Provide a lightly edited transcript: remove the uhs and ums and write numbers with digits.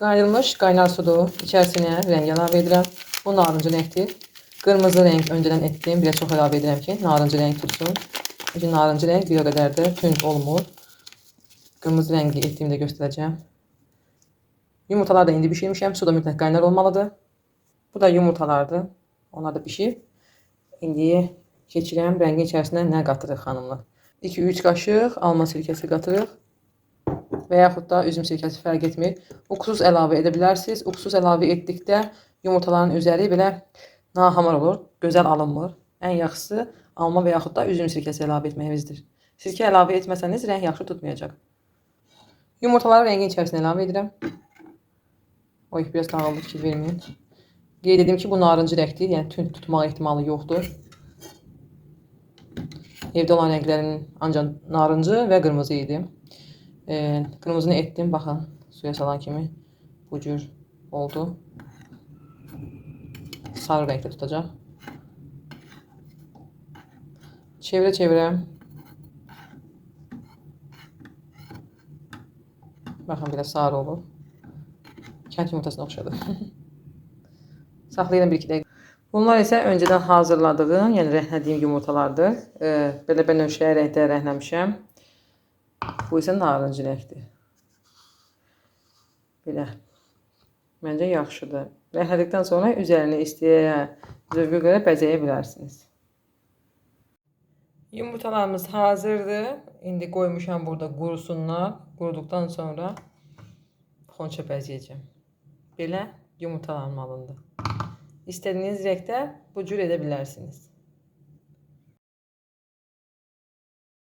Qaynılmış qaynar sudur. İçərisinə rəng əlavə edirəm. Bu narıncı rəngdir. Qırmızı rəng öncədən etdim. Bir də çox əlavə edirəm ki, narıncı rəng tutsun. Çünki narıncı rəng bir o qədər də tünd olmur. Qırmızı rəngi etdiyimdə göstərəcəm. Yumurtalar da indi bişirmişəm. Su da mütləq qaynar olmalıdır. Bu da yumurtalardır. Onlar da bişib. İndi keçirəm rəngin içərisinə nə qatırıq xanımlar. 2-3 qaşıq alma sirkəsi qatırıq. Və yaxud da üzüm sirkəsi fərq etmir. Uqsuz əlavə edə bilərsiniz. Uqsuz əlavə etdikdə yumurtaların üzəri belə nahamar olur, gözəl alınmır. Ən yaxşısı alma və yaxud da üzüm sirkəsi əlavə etməyinizdir. Sirkə əlavə etməsəniz rəng yaxşı tutmayacaq. Yumurtaları rəngin içərisinə əlavə edirəm. Oy, biraz dağıldı, fikir verməyin. Qeyd edim ki, bu narıncı rəngdir, yəni tünd tutmaq ehtimalı yoxdur. Evdə olan rənglərin ancaq narıncı və qırmızı idi. Qırmızını etdim, baxın, suya salan kimi bu cür oldu. Sarı rəngdə tutacaq. Çevirə-çevirəm. Baxın, biraz sarı olur. Kənd yumurtasına oxşadı. Saxlayıram 1-2 dəqiqə. Bunlar isə öncədən hazırladığım, yəni rəhlədiyim yumurtalardır. Belə bənövşəyi rəngdə rəhləmişəm. Bu isə narıncı rəngdir. Belə. Məncə yaxşıdır. Rəhlədikdən sonra üzərini istəyə, zövqə görə bəzəyə bilərsiniz. Yumurtalarımız hazırdır. İndi qoymuşam burada qurusunlar. Quruduqdan sonra xonça bəzəyəcəm. Belə yumurtalarım alındı. İstədiyiniz rəngdə bu cür edə bilərsiniz.